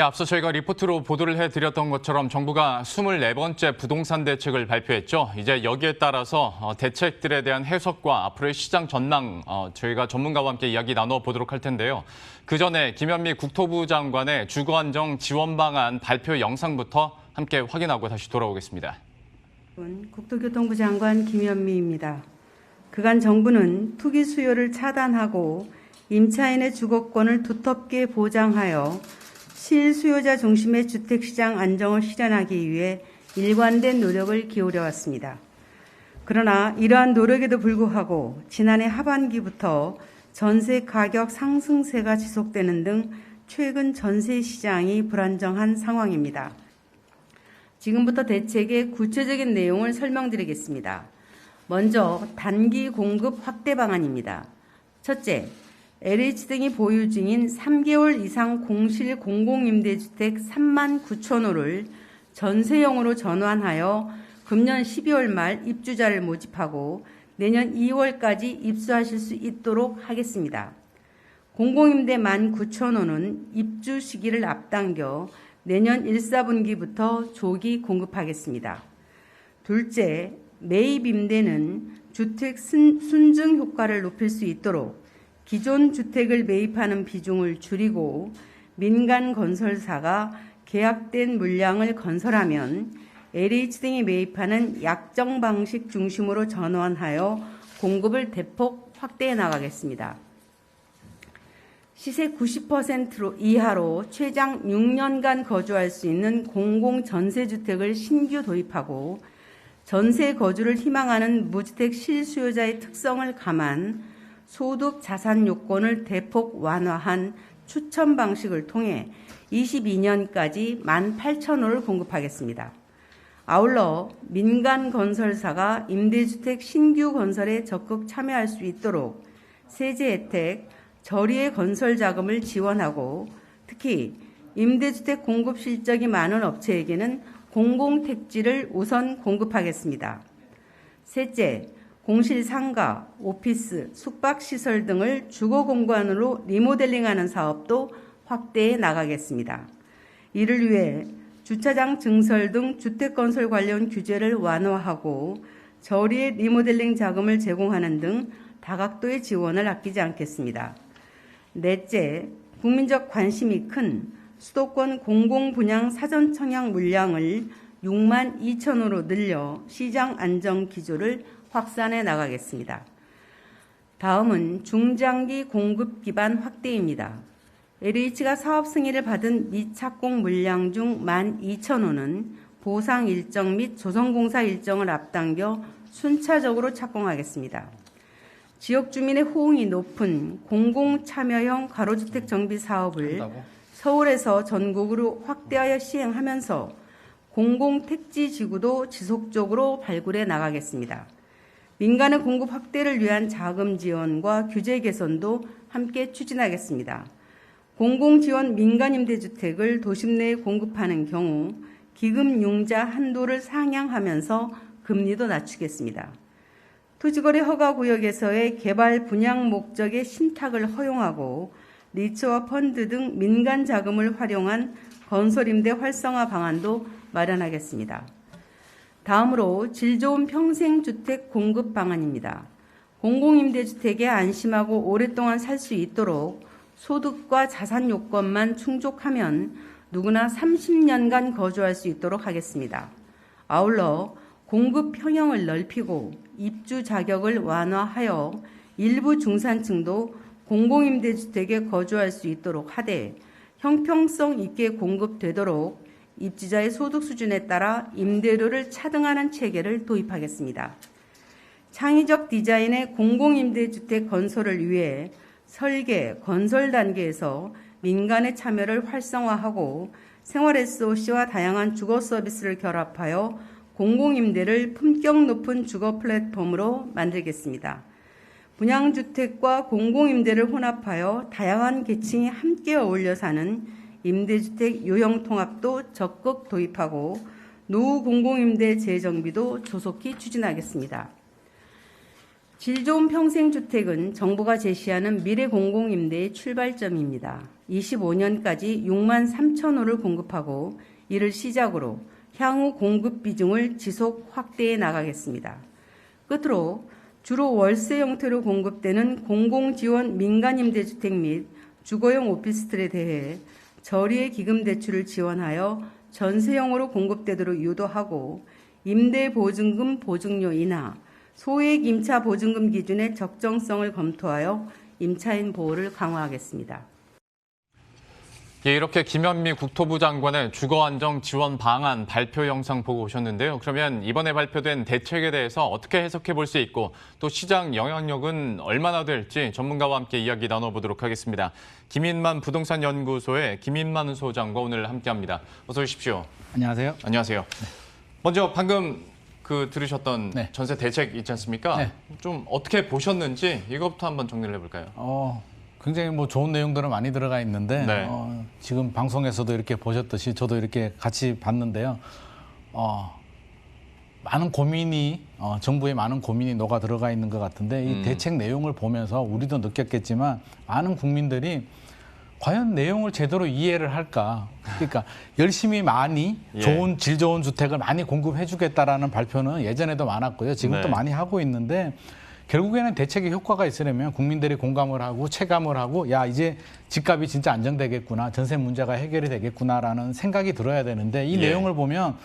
앞서 저희가 리포트로 보도를 해드렸던 것처럼 정부가 24번째 부동산 대책을 발표했죠. 이제 여기에 따라서 대책들에 대한 해석과 앞으로의 시장 전망 저희가 전문가와 함께 이야기 나눠보도록 할 텐데요. 그 전에 김현미 국토부 장관의 주거 안정 지원 방안 발표 영상부터 함께 확인하고 다시 돌아오겠습니다. 국토교통부 장관 김현미입니다. 그간 정부는 투기 수요를 차단하고 임차인의 주거권을 두텁게 보장하여 실수요자 중심의 주택시장 안정을 실현하기 위해 일관된 노력을 기울여 왔습니다. 그러나 이러한 노력에도 불구하고 지난해 하반기부터 전세 가격 상승세가 지속되는 등 최근 전세 시장이 불안정한 상황입니다. 지금부터 대책의 구체적인 내용을 설명드리겠습니다. 먼저 단기 공급 확대 방안입니다. 첫째, LH 등이 보유 중인 3개월 이상 공실 공공임대주택 3만 9천 호를 전세형으로 전환하여 금년 12월 말 입주자를 모집하고 내년 2월까지 입주하실 수 있도록 하겠습니다. 공공임대 1만 9천 호는 입주 시기를 앞당겨 내년 1, 4분기부터 조기 공급하겠습니다. 둘째, 매입임대는 주택 순증 효과를 높일 수 있도록 기존 주택을 매입하는 비중을 줄이고 민간 건설사가 계약된 물량을 건설하면 LH 등이 매입하는 약정 방식 중심으로 전환하여 공급을 대폭 확대해 나가겠습니다. 시세 90% 이하로 최장 6년간 거주할 수 있는 공공전세주택을 신규 도입하고 전세 거주를 희망하는 무주택 실수요자의 특성을 감안 소득 자산 요건을 대폭 완화한 추천 방식을 통해 22년까지 18,000호를 공급하겠습니다. 아울러 민간 건설사가 임대주택 신규 건설에 적극 참여할 수 있도록 세제 혜택, 저리의 건설 자금을 지원하고 특히 임대주택 공급 실적이 많은 업체에게는 공공택지를 우선 공급하겠습니다. 셋째, 공실 상가, 오피스, 숙박시설 등을 주거공간으로 리모델링하는 사업도 확대해 나가겠습니다. 이를 위해 주차장 증설 등 주택건설 관련 규제를 완화하고 저리의 리모델링 자금을 제공하는 등 다각도의 지원을 아끼지 않겠습니다. 넷째, 국민적 관심이 큰 수도권 공공분양 사전청약 물량을 6만 2천호로 늘려 시장 안정 기조를 확산해 나가겠습니다. 다음은 중장기 공급 기반 확대입니다. LH가 사업 승인을 받은 미착공 물량 중 12,000호는 보상 일정 및 조성공사 일정을 앞당겨 순차적으로 착공하겠습니다. 지역 주민의 호응이 높은 공공참여형 가로주택 정비 사업을 서울에서 전국으로 확대하여 시행하면서 공공택지지구도 지속적으로 발굴해 나가겠습니다. 민간의 공급 확대를 위한 자금 지원과 규제 개선도 함께 추진하겠습니다. 공공지원 민간임대주택을 도심 내에 공급하는 경우 기금 융자 한도를 상향하면서 금리도 낮추겠습니다. 토지거래 허가구역에서의 개발 분양 목적의 신탁을 허용하고 리츠와 펀드 등 민간 자금을 활용한 건설임대 활성화 방안도 마련하겠습니다. 다음으로 질 좋은 평생주택 공급 방안입니다. 공공임대주택에 안심하고 오랫동안 살 수 있도록 소득과 자산 요건만 충족하면 누구나 30년간 거주할 수 있도록 하겠습니다. 아울러 공급 평형을 넓히고 입주 자격을 완화하여 일부 중산층도 공공임대주택에 거주할 수 있도록 하되 형평성 있게 공급되도록 입주자의 소득 수준에 따라 임대료를 차등하는 체계를 도입하겠습니다. 창의적 디자인의 공공임대주택 건설을 위해 설계, 건설 단계에서 민간의 참여를 활성화하고 생활 SOC와 다양한 주거 서비스를 결합하여 공공임대를 품격 높은 주거 플랫폼으로 만들겠습니다. 분양주택과 공공임대를 혼합하여 다양한 계층이 함께 어울려 사는 임대주택 요형통합도 적극 도입하고 노후 공공임대 재정비도 조속히 추진하겠습니다. 질 좋은 평생주택은 정부가 제시하는 미래 공공임대의 출발점입니다. 25년까지 6만 3천 호를 공급하고 이를 시작으로 향후 공급 비중을 지속 확대해 나가겠습니다. 끝으로 주로 월세 형태로 공급되는 공공지원 민간임대주택 및 주거용 오피스텔에 대해 저리의 기금 대출을 지원하여 전세형으로 공급되도록 유도하고 임대보증금 보증료 인하, 소액 임차 보증금 기준의 적정성을 검토하여 임차인 보호를 강화하겠습니다. 예, 이렇게 김현미 국토부 장관의 주거안정 지원 방안 발표 영상 보고 오셨는데요. 그러면 이번에 발표된 대책에 대해서 어떻게 해석해 볼 수 있고 또 시장 영향력은 얼마나 될지 전문가와 함께 이야기 나눠보도록 하겠습니다. 김인만 부동산 연구소의 김인만 소장과 오늘 함께합니다. 어서 오십시오. 안녕하세요. 안녕하세요. 먼저 방금 들으셨던 네. 전세 대책 있지 않습니까? 네. 좀 어떻게 보셨는지 이것부터 한번 정리를 해볼까요? 굉장히 좋은 내용들은 많이 들어가 있는데 네. 지금 방송에서도 이렇게 보셨듯이 저도 이렇게 같이 봤는데요. 많은 고민이 정부의 많은 고민이 녹아 들어가 있는 것 같은데 이 대책 내용을 보면서 우리도 느꼈겠지만 많은 국민들이 과연 내용을 제대로 이해를 할까? 그러니까 열심히 많이 예. 좋은 질 좋은 주택을 많이 공급해 주겠다라는 발표는 예전에도 많았고요. 지금도 네. 많이 하고 있는데 결국에는 대책의 효과가 있으려면 국민들이 공감을 하고 체감을 하고 야 이제 집값이 진짜 안정되겠구나. 전세 문제가 해결이 되겠구나라는 생각이 들어야 되는데 이 예. 내용을 보면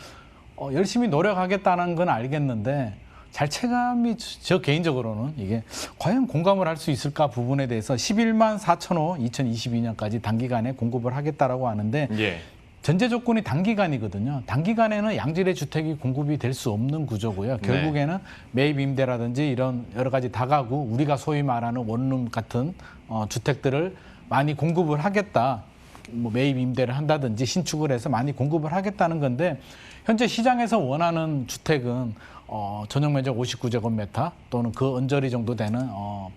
열심히 노력하겠다는 건 알겠는데 잘 체감이 저 개인적으로는 이게 과연 공감을 할 수 있을까 부분에 대해서 11만 4천 호 2022년까지 단기간에 공급을 하겠다라고 하는데 예. 전제 조건이 단기간이거든요. 단기간에는 양질의 주택이 공급이 될 수 없는 구조고요. 결국에는 매입 임대라든지 이런 여러 가지 다가구 우리가 소위 말하는 원룸 같은 주택들을 많이 공급을 하겠다. 뭐 매입 임대를 한다든지 신축을 해서 많이 공급을 하겠다는 건데 현재 시장에서 원하는 주택은 전용 면적 59제곱미터 또는 그 언저리 정도 되는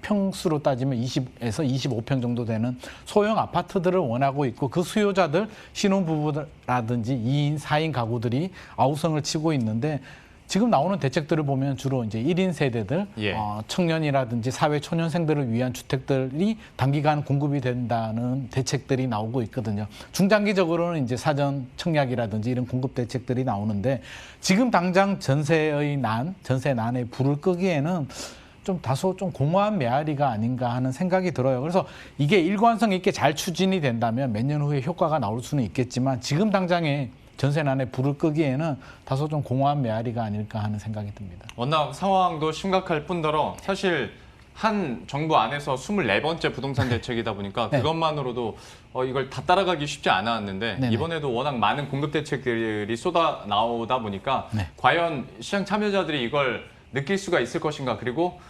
평수로 따지면 20에서 25평 정도 되는 소형 아파트들을 원하고 있고 그 수요자들 신혼부부라든지 2인, 4인 가구들이 아우성을 치고 있는데 지금 나오는 대책들을 보면 주로 이제 1인 세대들, 예. 청년이라든지 사회 초년생들을 위한 주택들이 단기간 공급이 된다는 대책들이 나오고 있거든요. 중장기적으로는 이제 사전 청약이라든지 이런 공급 대책들이 나오는데 지금 당장 전세 난의 불을 끄기에는 좀 다소 좀 공허한 메아리가 아닌가 하는 생각이 들어요. 그래서 이게 일관성 있게 잘 추진이 된다면 몇 년 후에 효과가 나올 수는 있겠지만 지금 당장에 전세난에 불을 끄기에는 다소 좀 공허한 메아리가 아닐까 하는 생각이 듭니다. 워낙 상황도 심각할 뿐더러 사실 한 정부 안에서 24번째 부동산 대책이다 보니까 네. 그것만으로도 이걸 다 따라가기 쉽지 않았는데 네네. 이번에도 워낙 많은 공급 대책들이 쏟아 나오다 보니까 네. 과연 시장 참여자들이 이걸 느낄 수가 있을 것인가 그리고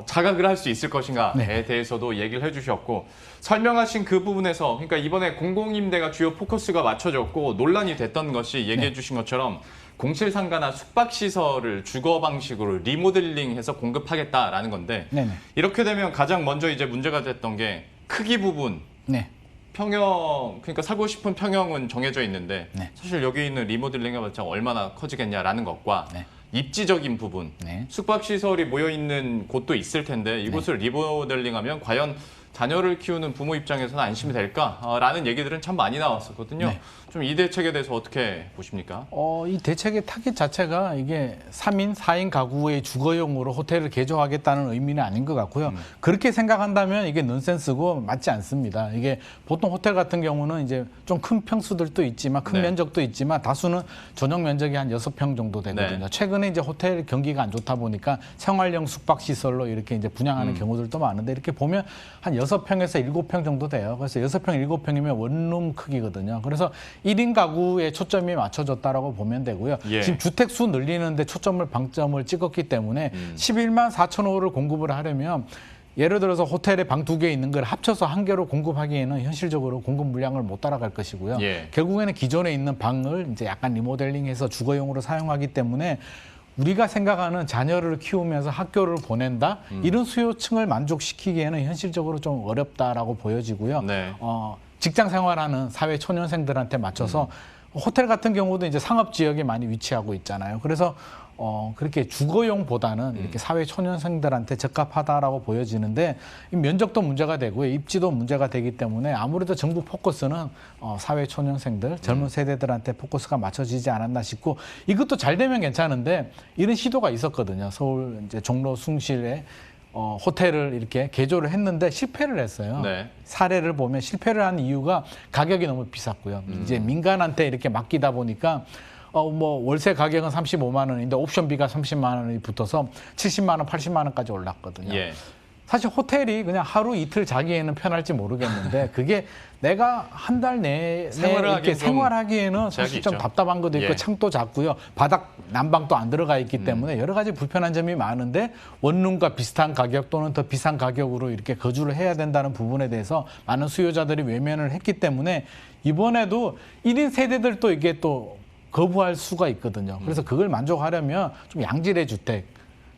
자각을 할 수 있을 것인가에 네. 대해서도 얘기를 해주셨고 설명하신 그 부분에서 그러니까 이번에 공공임대가 주요 포커스가 맞춰졌고 논란이 됐던 것이 얘기해 주신 것처럼 공실상가나 숙박시설을 주거 방식으로 리모델링해서 공급하겠다라는 건데 네네. 이렇게 되면 가장 먼저 이제 문제가 됐던 게 크기 부분 네. 평형 그러니까 살고 싶은 평형은 정해져 있는데 네. 사실 여기 있는 리모델링 해봤자 얼마나 커지겠냐라는 것과 네. 입지적인 부분 네. 숙박시설이 모여있는 곳도 있을 텐데 이곳을 리모델링하면 과연 자녀를 키우는 부모 입장에서는 안심이 될까라는 얘기들은 참 많이 나왔었거든요. 네. 좀 이 대책에 대해서 어떻게 보십니까? 이 대책의 타깃 자체가 이게 3인, 4인 가구의 주거용으로 호텔을 개조하겠다는 의미는 아닌 것 같고요. 그렇게 생각한다면 이게 넌센스고 맞지 않습니다. 이게 보통 호텔 같은 경우는 이제 좀 큰 평수들도 있지만 큰 네. 면적도 있지만 다수는 전용 면적이 한 6평 정도 되거든요. 네. 최근에 이제 호텔 경기가 안 좋다 보니까 생활형 숙박시설로 이렇게 이제 분양하는 경우들도 많은데 이렇게 보면 한 6평에서 7평 정도 돼요. 그래서 6평, 7평이면 원룸 크기거든요. 그래서 1인 가구에 초점이 맞춰졌다라고 보면 되고요. 예. 지금 주택수 늘리는데 방점을 찍었기 때문에 11만 4천 호를 공급을 하려면 예를 들어서 호텔에 방 2개 있는 걸 합쳐서 1개로 공급하기에는 현실적으로 공급 물량을 못 따라갈 것이고요. 예. 결국에는 기존에 있는 방을 이제 약간 리모델링해서 주거용으로 사용하기 때문에 우리가 생각하는 자녀를 키우면서 학교를 보낸다 이런 수요층을 만족시키기에는 현실적으로 좀 어렵다라고 보여지고요. 네. 직장 생활하는 사회 초년생들한테 맞춰서 호텔 같은 경우도 이제 상업 지역에 많이 위치하고 있잖아요. 그래서 그렇게 주거용보다는 이렇게 사회 초년생들한테 적합하다라고 보여지는데 이 면적도 문제가 되고요, 입지도 문제가 되기 때문에 아무래도 정부 포커스는 사회 초년생들, 젊은 세대들한테 포커스가 맞춰지지 않았나 싶고, 이것도 잘 되면 괜찮은데 이런 시도가 있었거든요. 서울 이제 종로 숭실에 호텔을 이렇게 개조를 했는데 실패를 했어요. 네. 사례를 보면 실패를 한 이유가 가격이 너무 비쌌고요. 이제 민간한테 이렇게 맡기다 보니까 뭐 월세 가격은 35만 원인데 옵션비가 30만 원이 붙어서 70만 원, 80만 원까지 올랐거든요. 예. 사실 호텔이 그냥 하루 이틀 자기에는 편할지 모르겠는데 그게 내가 한 달 내에 이렇게 생활하기에는 사실 좀 있죠. 답답한 것도 있고, 예. 창도 작고요, 바닥 난방도 안 들어가 있기 때문에 여러 가지 불편한 점이 많은데 원룸과 비슷한 가격 또는 더 비싼 가격으로 이렇게 거주를 해야 된다는 부분에 대해서 많은 수요자들이 외면을 했기 때문에 이번에도 1인 세대들도 이게 또 거부할 수가 있거든요. 그래서 그걸 만족하려면 좀 양질의 주택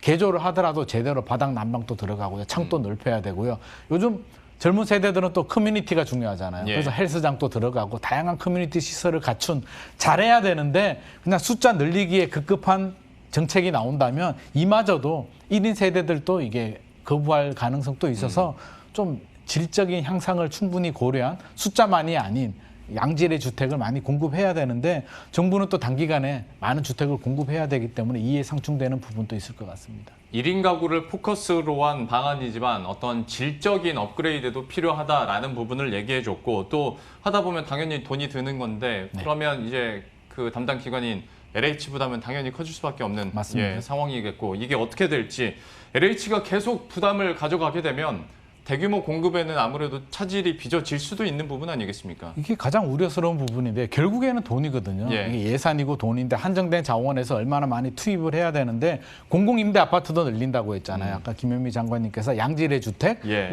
개조를 하더라도 제대로 바닥 난방도 들어가고요, 창도 넓혀야 되고요. 요즘 젊은 세대들은 또 커뮤니티가 중요하잖아요. 예. 그래서 헬스장도 들어가고 다양한 커뮤니티 시설을 갖춘, 잘해야 되는데 그냥 숫자 늘리기에 급급한 정책이 나온다면 이마저도 1인 세대들도 이게 거부할 가능성도 있어서 좀 질적인 향상을 충분히 고려한 숫자만이 아닌 양질의 주택을 많이 공급해야 되는데 정부는 또 단기간에 많은 주택을 공급해야 되기 때문에 이에 상충되는 부분도 있을 것 같습니다. 1인 가구를 포커스로 한 방안이지만 어떤 질적인 업그레이드도 필요하다라는 부분을 얘기해줬고, 또 하다 보면 당연히 돈이 드는 건데 그러면 이제 그 담당 기관인 LH 부담은 당연히 커질 수밖에 없는 맞습니다. 상황이겠고, 이게 어떻게 될지 LH가 계속 부담을 가져가게 되면 대규모 공급에는 아무래도 차질이 빚어질 수도 있는 부분 아니겠습니까? 이게 가장 우려스러운 부분인데 결국에는 돈이거든요. 예. 이게 예산이고 돈인데 한정된 자원에서 얼마나 많이 투입을 해야 되는데, 공공임대 아파트도 늘린다고 했잖아요. 아까 김현미 장관님께서 양질의 주택, 예.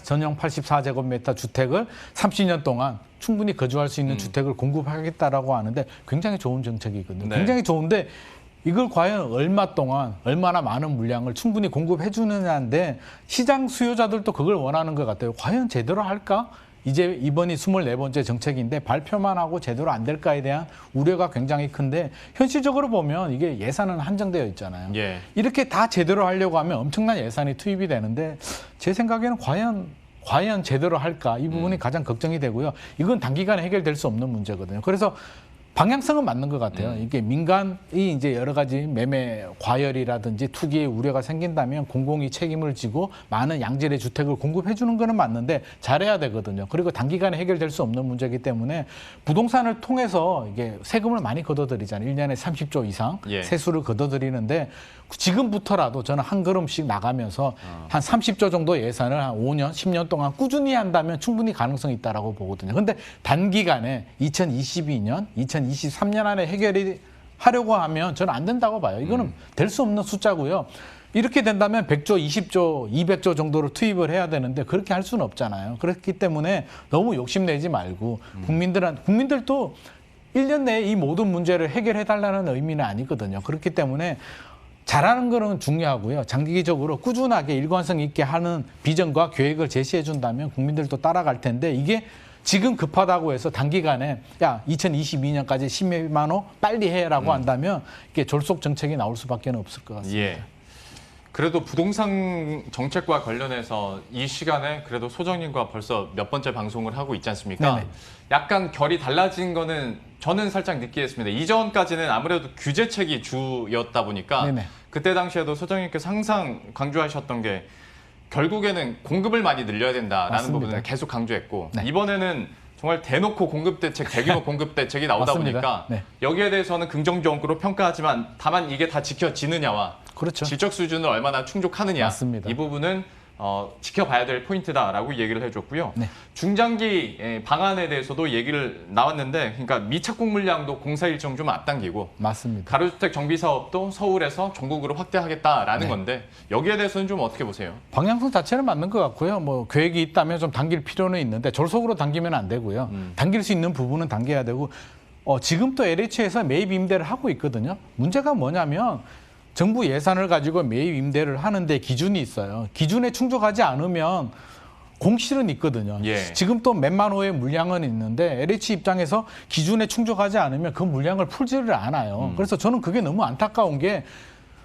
전용 84제곱미터 주택을 30년 동안 충분히 거주할 수 있는 주택을 공급하겠다라고 하는데 굉장히 좋은 정책이거든요. 네. 굉장히 좋은데 이걸 과연 얼마 동안 얼마나 많은 물량을 충분히 공급해 주느냐인데 시장 수요자들도 그걸 원하는 것 같아요. 과연 제대로 할까? 이제 이번이 24번째 정책인데 발표만 하고 제대로 안 될까에 대한 우려가 굉장히 큰데, 현실적으로 보면 이게 예산은 한정되어 있잖아요. 예. 이렇게 다 제대로 하려고 하면 엄청난 예산이 투입이 되는데 제 생각에는 과연 제대로 할까? 이 부분이 가장 걱정이 되고요. 이건 단기간에 해결될 수 없는 문제거든요. 그래서 방향성은 맞는 것 같아요. 이게 민간이 이제 여러 가지 매매 과열이라든지 투기의 우려가 생긴다면 공공이 책임을 지고 많은 양질의 주택을 공급해 주는 거는 맞는데 잘해야 되거든요. 그리고 단기간에 해결될 수 없는 문제이기 때문에 부동산을 통해서 이게 세금을 많이 걷어들이잖아요. 1년에 30조 이상 예. 세수를 걷어들이는데 지금부터라도 저는 한 걸음씩 나가면서 한 30조 정도 예산을 한 5년, 10년 동안 꾸준히 한다면 충분히 가능성이 있다라고 보거든요. 근데 단기간에 2022년, 2023년 안에 해결이 하려고 하면 저는 안 된다고 봐요. 이거는 될 수 없는 숫자고요. 이렇게 된다면 100조, 20조, 200조 정도를 투입을 해야 되는데 그렇게 할 수는 없잖아요. 그렇기 때문에 너무 욕심내지 말고 국민들도 1년 내에 이 모든 문제를 해결해달라는 의미는 아니거든요. 그렇기 때문에 잘하는 거는 중요하고요. 장기적으로 꾸준하게 일관성 있게 하는 비전과 계획을 제시해 준다면 국민들도 따라갈 텐데, 이게 지금 급하다고 해서 단기간에 2022년까지 10만 호 빨리 해라고 한다면 이게 졸속 정책이 나올 수밖에 없을 것 같습니다. 예. 그래도 부동산 정책과 관련해서 이 시간에 그래도 소정님과 벌써 몇 번째 방송을 하고 있지 않습니까? 네네. 약간 결이 달라진 거는 저는 살짝 느끼겠습니다. 이전까지는 아무래도 규제책이 주였다 보니까 네네. 그때 당시에도 소정님께서 항상 강조하셨던 게 결국에는 공급을 많이 늘려야 된다라는 맞습니다. 부분을 계속 강조했고, 네. 이번에는 정말 대놓고 공급 대책, 대규모 공급 대책이 나오다 맞습니다. 보니까 네. 여기에 대해서는 긍정적으로 평가하지만 다만 이게 다 지켜지느냐와 그렇죠. 질적 수준을 얼마나 충족하느냐, 맞습니다. 이 부분은 지켜봐야 될 포인트다라고 얘기를 해줬고요. 네. 중장기 방안에 대해서도 얘기를 나왔는데, 그러니까 미착공 물량도 공사 일정 좀 앞당기고 맞습니다. 가로주택 정비 사업도 서울에서 전국으로 확대하겠다라는 네. 건데, 여기에 대해서는 좀 어떻게 보세요? 방향성 자체는 맞는 것 같고요. 뭐 계획이 있다면 좀 당길 필요는 있는데 졸속으로 당기면 안 되고요. 당길 수 있는 부분은 당겨야 되고, 지금 또 LH에서 매입 임대를 하고 있거든요. 문제가 뭐냐면 정부 예산을 가지고 매입 임대를 하는데 기준이 있어요. 기준에 충족하지 않으면 공실은 있거든요. 예. 지금 또 몇만 호의 물량은 있는데 LH 입장에서 기준에 충족하지 않으면 그 물량을 풀지를 않아요. 그래서 저는 그게 너무 안타까운 게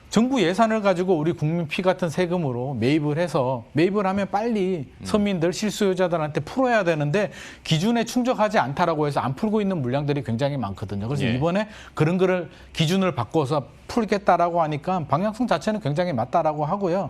정부 예산을 가지고 우리 국민 피 같은 세금으로 매입을 해서 매입을 하면 빨리 서민들 실수요자들한테 풀어야 되는데 기준에 충족하지 않다라고 해서 안 풀고 있는 물량들이 굉장히 많거든요. 그래서 예. 이번에 그런 거를 기준을 바꿔서 풀겠다라고 하니까 방향성 자체는 굉장히 맞다라고 하고요.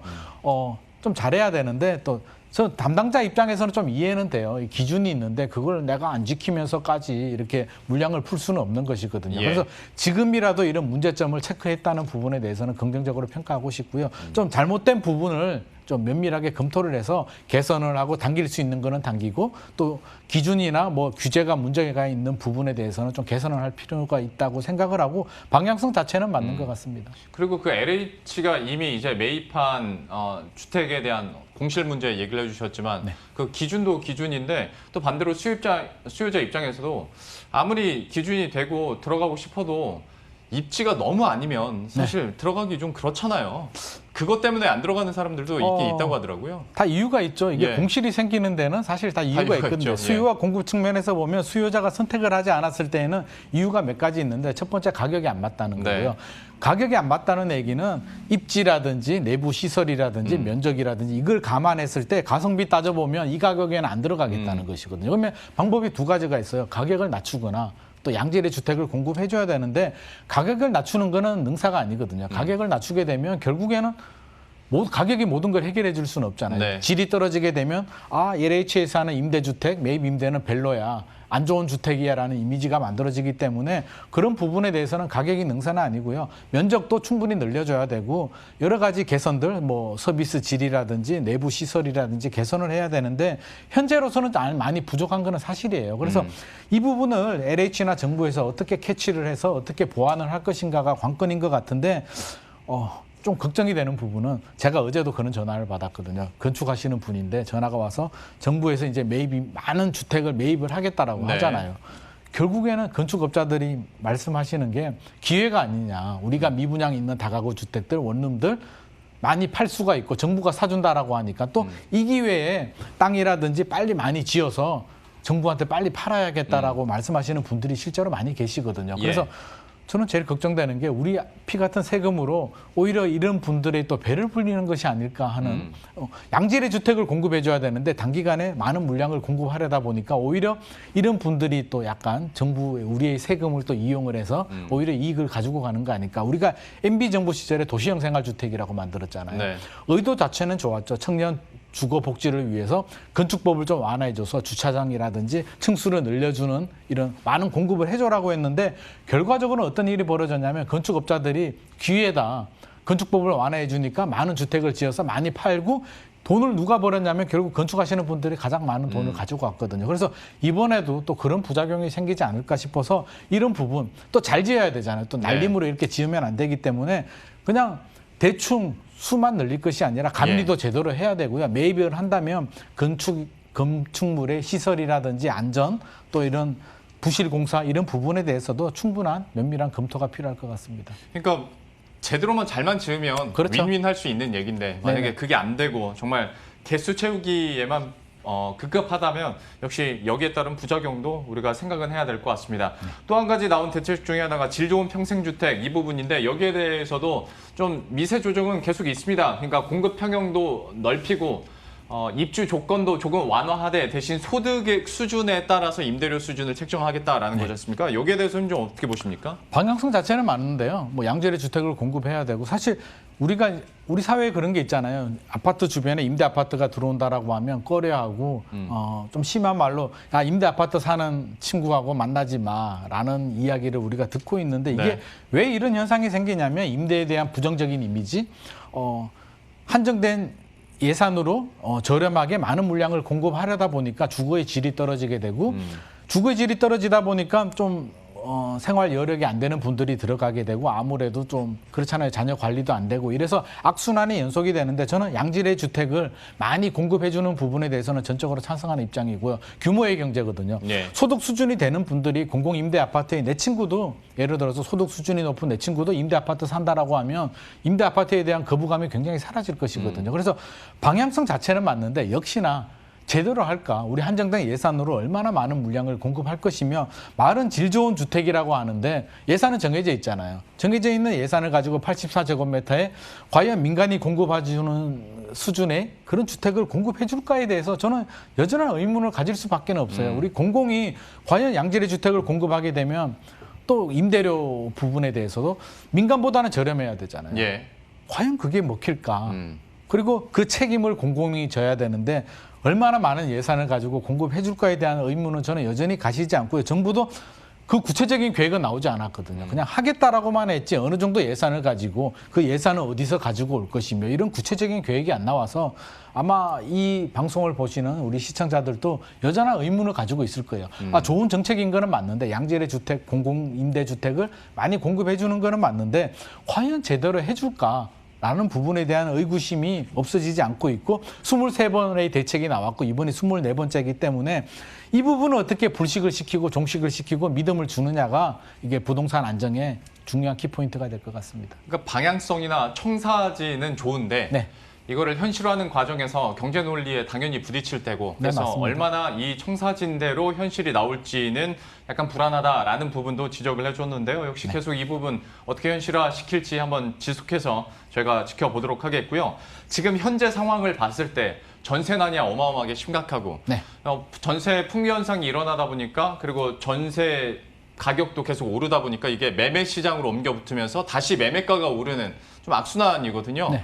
좀 잘해야 되는데 또 저 담당자 입장에서는 좀 이해는 돼요. 이 기준이 있는데 그걸 내가 안 지키면서까지 이렇게 물량을 풀 수는 없는 것이거든요. 예. 그래서 지금이라도 이런 문제점을 체크했다는 부분에 대해서는 긍정적으로 평가하고 싶고요. 좀 잘못된 부분을 좀 면밀하게 검토를 해서 개선을 하고 당길 수 있는 거는 당기고 또 기준이나 뭐 규제가 문제가 있는 부분에 대해서는 좀 개선을 할 필요가 있다고 생각을 하고 방향성 자체는 맞는 것 같습니다. 그리고 그 LH가 이미 이제 매입한 주택에 대한 공실 문제 얘기를 해주셨지만 네. 그 기준도 기준인데 또 반대로 수요자 입장에서도 아무리 기준이 되고 들어가고 싶어도 입지가 너무 아니면 사실 들어가기 좀 그렇잖아요. 그것 때문에 안 들어가는 사람들도 있긴 있다고 하더라고요. 다 이유가 있죠. 이게 예. 공실이 생기는 데는 사실 다 이유가 이유가 있거든요. 있죠. 수요와 공급 측면에서 보면 수요자가 선택을 하지 않았을 때에는 이유가 몇 가지 있는데 첫 번째 가격이 안 맞다는 네. 거고요. 가격이 안 맞다는 얘기는 입지라든지 내부 시설이라든지 면적이라든지 이걸 감안했을 때 가성비 따져보면 이 가격에는 안 들어가겠다는 것이거든요. 그러면 방법이 두 가지가 있어요. 가격을 낮추거나 또 양질의 주택을 공급해줘야 되는데 가격을 낮추는 거는 능사가 아니거든요. 가격을 낮추게 되면 결국에는 가격이 모든 걸 해결해 줄 수는 없잖아요. 네. 질이 떨어지게 되면 LH에서 하는 임대주택, 매입 임대는 별로야. 안 좋은 주택이야라는 이미지가 만들어지기 때문에 그런 부분에 대해서는 가격이 능사는 아니고요. 면적도 충분히 늘려줘야 되고 여러 가지 개선들, 뭐 서비스 질이라든지 내부 시설이라든지 개선을 해야 되는데 현재로서는 많이 부족한 거는 사실이에요. 그래서 이 부분을 LH나 정부에서 어떻게 캐치를 해서 어떻게 보완을 할 것인가가 관건인 것 같은데 좀 걱정이 되는 부분은 제가 어제도 그런 전화를 받았거든요. 건축하시는 분인데 전화가 와서 정부에서 이제 많은 주택을 매입을 하겠다라고 네. 하잖아요. 결국에는 건축업자들이 말씀하시는 게 기회가 아니냐. 우리가 미분양 있는 다가구 주택들, 원룸들 많이 팔 수가 있고 정부가 사준다라고 하니까 또 이 기회에 땅이라든지 빨리 많이 지어서 정부한테 빨리 팔아야겠다라고 말씀하시는 분들이 실제로 많이 계시거든요. 그래서 저는 제일 걱정되는 게 우리 피 같은 세금으로 오히려 이런 분들의 또 배를 불리는 것이 아닐까 하는 양질의 주택을 공급해줘야 되는데 단기간에 많은 물량을 공급하려다 보니까 오히려 이런 분들이 또 약간 정부의 우리의 세금을 또 이용을 해서 오히려 이익을 가지고 가는 거 아닐까. 우리가 MB 정부 시절에 도시형 생활주택이라고 만들었잖아요. 네. 의도 자체는 좋았죠. 청년 주거 복지를 위해서 건축법을 좀 완화해줘서 주차장이라든지 층수를 늘려주는 이런 많은 공급을 해줘라고 했는데 결과적으로 어떤 일이 벌어졌냐면 건축업자들이 기회다. 건축법을 완화해주니까 많은 주택을 지어서 많이 팔고 돈을 누가 벌었냐면 결국 건축하시는 분들이 가장 많은 돈을 가지고 왔거든요. 그래서 이번에도 또 그런 부작용이 생기지 않을까 싶어서 이런 부분 또 잘 지어야 되잖아요. 또 날림으로 이렇게 지으면 안 되기 때문에 그냥 대충 수만 늘릴 것이 아니라 감리도 제대로 해야 되고요. 매입을 한다면 건축물의 시설이라든지 안전 또 이런 부실 공사 이런 부분에 대해서도 충분한 면밀한 검토가 필요할 것 같습니다. 그러니까 제대로만 잘만 지으면 그렇죠. 윈윈할 수 있는 얘기인데 만약에 네네. 그게 안 되고 정말 개수 채우기에만 급급하다면 역시 여기에 따른 부작용도 우리가 생각은 해야 될 것 같습니다. 또 한 가지 나온 대책 중에 하나가 질 좋은 평생주택 이 부분인데 여기에 대해서도 좀 미세 조정은 계속 있습니다. 그러니까 공급 평형도 넓히고 입주 조건도 조금 완화하되 대신 소득의 수준에 따라서 임대료 수준을 책정하겠다라는 거지 않습니까? 여기에 대해서는 좀 어떻게 보십니까? 방향성 자체는 맞는데요. 뭐 양질의 주택을 공급해야 되고 사실 우리 사회에 그런 게 있잖아요. 아파트 주변에 임대 아파트가 들어온다라고 하면 꺼려하고 좀 심한 말로 야 임대 아파트 사는 친구하고 만나지 마라는 이야기를 우리가 듣고 있는데 이게 왜 이런 현상이 생기냐면 임대에 대한 부정적인 이미지, 한정된 예산으로 저렴하게 많은 물량을 공급하려다 보니까 주거의 질이 떨어지게 되고 주거의 질이 떨어지다 보니까 좀 생활 여력이 안 되는 분들이 들어가게 되고 아무래도 좀 그렇잖아요. 자녀 관리도 안 되고 이래서 악순환이 연속이 되는데 저는 양질의 주택을 많이 공급해 주는 부분에 대해서는 전적으로 찬성하는 입장이고요. 규모의 경제거든요. 소득 수준이 되는 분들이 공공임대 아파트에 내 친구도 예를 들어서 소득 수준이 높은 내 친구도 임대 아파트 산다라고 하면 임대 아파트에 대한 거부감이 굉장히 사라질 것이거든요. 그래서 방향성 자체는 맞는데 역시나 제대로 할까? 우리 한정된 예산으로 얼마나 많은 물량을 공급할 것이며 말은 질 좋은 주택이라고 하는데 예산은 정해져 있잖아요. 정해져 있는 예산을 가지고 84제곱미터에 과연 민간이 공급해주는 수준의 그런 주택을 공급해 줄까에 대해서 저는 여전한 의문을 가질 수밖에 없어요. 우리 공공이 과연 양질의 주택을 공급하게 되면 또 임대료 부분에 대해서도 민간보다는 저렴해야 되잖아요. 예. 과연 그게 먹힐까? 그리고 그 책임을 공공이 져야 되는데 얼마나 많은 예산을 가지고 공급해 줄까에 대한 의문은 저는 여전히 가시지 않고요. 정부도 그 구체적인 계획은 나오지 않았거든요. 그냥 하겠다라고만 했지 어느 정도 예산을 가지고 그 예산을 어디서 가지고 올 것이며 이런 구체적인 계획이 안 나와서 아마 이 방송을 보시는 우리 시청자들도 여전한 의문을 가지고 있을 거예요. 좋은 정책인 거는 맞는데 양질의 주택, 공공임대주택을 많이 공급해 주는 거는 맞는데 과연 제대로 해줄까? 라는 부분에 대한 의구심이 없어지지 않고 있고 23번의 대책이 나왔고 이번이 24번째이기 때문에 이 부분을 어떻게 불식을 시키고 종식을 시키고 믿음을 주느냐가 이게 부동산 안정의 중요한 키포인트가 될 것 같습니다. 그러니까 방향성이나 청사진은 좋은데 네. 이거를 현실화하는 과정에서 경제 논리에 당연히 부딪힐 테고 그래서 맞습니다. 얼마나 이 청사진대로 현실이 나올지는 약간 불안하다라는 부분도 지적을 해줬는데요. 역시 계속 이 부분 어떻게 현실화시킬지 한번 지속해서 저희가 지켜보도록 하겠고요. 지금 현재 상황을 봤을 때 전세난이 어마어마하게 심각하고 네. 전세 풍미 현상이 일어나다 보니까 그리고 전세 가격도 계속 오르다 보니까 이게 매매 시장으로 옮겨 붙으면서 다시 매매가가 오르는 좀 악순환이거든요. 네.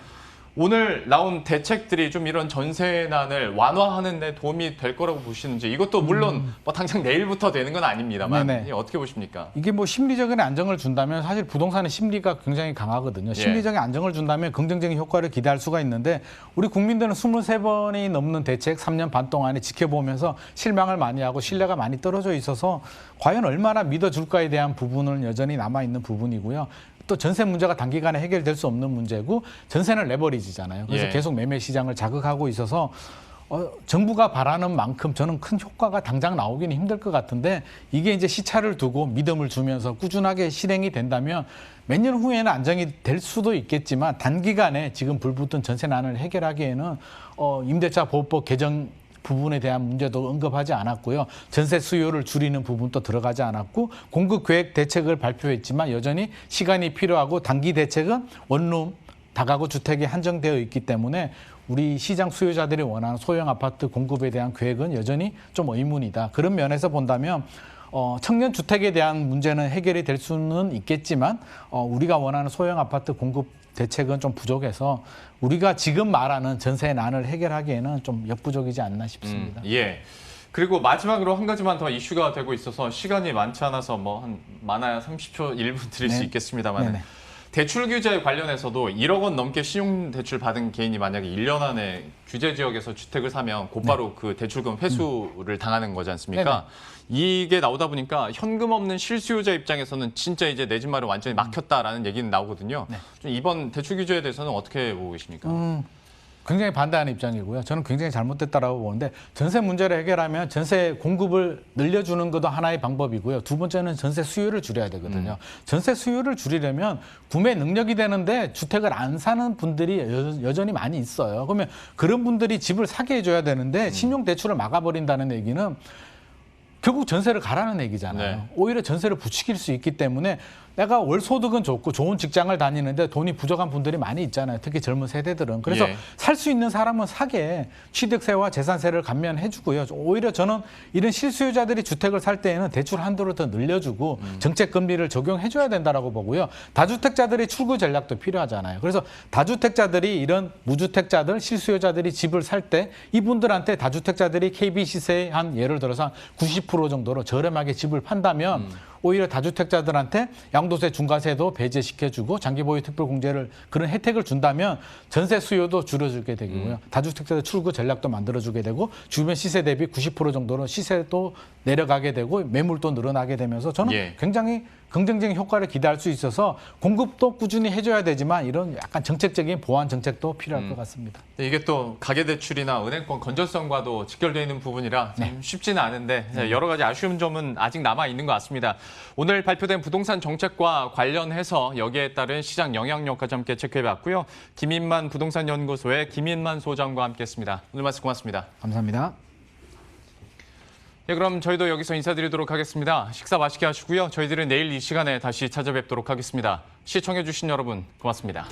오늘 나온 대책들이 좀 이런 전세난을 완화하는 데 도움이 될 거라고 보시는지 이것도 물론 뭐 당장 내일부터 되는 건 아닙니다만 네네. 어떻게 보십니까? 이게 뭐 심리적인 안정을 준다면 사실 부동산의 심리가 굉장히 강하거든요. 심리적인 안정을 준다면 긍정적인 효과를 기대할 수가 있는데 우리 국민들은 23번이 넘는 대책 3년 반 동안에 지켜보면서 실망을 많이 하고 신뢰가 많이 떨어져 있어서 과연 얼마나 믿어줄까에 대한 부분은 여전히 남아있는 부분이고요. 또 전세 문제가 단기간에 해결될 수 없는 문제고 전세는 레버리지잖아요. 그래서 예. 계속 매매 시장을 자극하고 있어서 정부가 바라는 만큼 저는 큰 효과가 당장 나오기는 힘들 것 같은데 이게 이제 시차를 두고 믿음을 주면서 꾸준하게 실행이 된다면 몇 년 후에는 안정이 될 수도 있겠지만 단기간에 지금 불붙은 전세난을 해결하기에는 임대차 보호법 개정 부분에 대한 문제도 언급하지 않았고요. 전세 수요를 줄이는 부분도 들어가지 않았고 공급 계획 대책을 발표했지만 여전히 시간이 필요하고 단기 대책은 원룸, 다가구 주택에 한정되어 있기 때문에 우리 시장 수요자들이 원하는 소형 아파트 공급에 대한 계획은 여전히 좀 의문이다. 그런 면에서 본다면 청년 주택에 대한 문제는 해결이 될 수는 있겠지만 우리가 원하는 소형 아파트 공급 대책은 좀 부족해서 우리가 지금 말하는 전세난을 해결하기에는 좀 역부족이지 않나 싶습니다. 예. 그리고 마지막으로 한 가지만 더 이슈가 되고 있어서 시간이 많지 않아서 뭐 한 많아야 30초 1분 드릴 수 네. 있겠습니다만 네네. 대출 규제 관련해서도 1억 원 넘게 신용 대출 받은 개인이 만약에 1년 안에 규제 지역에서 주택을 사면 곧바로 그 대출금 회수를 당하는 거지 않습니까? 이게 나오다 보니까 현금 없는 실수요자 입장에서는 진짜 이제 내 집 마련 완전히 막혔다라는 얘기는 나오거든요. 좀 이번 대출 규제에 대해서는 어떻게 보고 계십니까? 굉장히 반대하는 입장이고요. 저는 굉장히 잘못됐다라고 보는데 전세 문제를 해결하면 전세 공급을 늘려주는 것도 하나의 방법이고요. 두 번째는 전세 수요를 줄여야 되거든요. 전세 수요를 줄이려면 구매 능력이 되는데 주택을 안 사는 분들이 여전히 많이 있어요. 그러면 그런 분들이 집을 사게 해줘야 되는데 신용대출을 막아버린다는 얘기는 결국 전세를 가라는 얘기잖아요. 네. 오히려 전세를 부추길 수 있기 때문에 내가 월 소득은 좋고 좋은 직장을 다니는데 돈이 부족한 분들이 많이 있잖아요. 특히 젊은 세대들은. 그래서 예. 살 수 있는 사람은 사게 취득세와 재산세를 감면해주고요. 오히려 저는 이런 실수요자들이 주택을 살 때에는 대출 한도를 더 늘려주고 정책 금리를 적용해줘야 된다라고 보고요. 다주택자들의 출구 전략도 필요하잖아요. 그래서 다주택자들이 이런 무주택자들, 실수요자들이 집을 살 때 이분들한테 다주택자들이 KB시세 한 예를 들어서 한 90% 정도로 저렴하게 집을 판다면 오히려 다주택자들한테 양도세 중과세도 배제시켜주고 장기보유 특별공제를 그런 혜택을 준다면 전세 수요도 줄여주게 되고요. 다주택자들 출구 전략도 만들어주게 되고 주변 시세 대비 90% 정도로 시세도 내려가게 되고 매물도 늘어나게 되면서 저는 예. 굉장히 긍정적인 효과를 기대할 수 있어서 공급도 꾸준히 해줘야 되지만 이런 약간 정책적인 보완 정책도 필요할 것 같습니다. 이게 또 가계대출이나 은행권 건전성과도 직결되어 있는 부분이라 참 쉽지는 않은데 여러 가지 아쉬운 점은 아직 남아 있는 것 같습니다. 오늘 발표된 부동산 정책과 관련해서 여기에 따른 시장 영향력까지 함께 체크해봤고요. 김인만 부동산연구소의 김인만 소장과 함께했습니다. 오늘 말씀 고맙습니다. 감사합니다. 예, 그럼 저희도 여기서 인사드리도록 하겠습니다. 식사 맛있게 하시고요. 저희들은 내일 이 시간에 다시 찾아뵙도록 하겠습니다. 시청해주신 여러분 고맙습니다.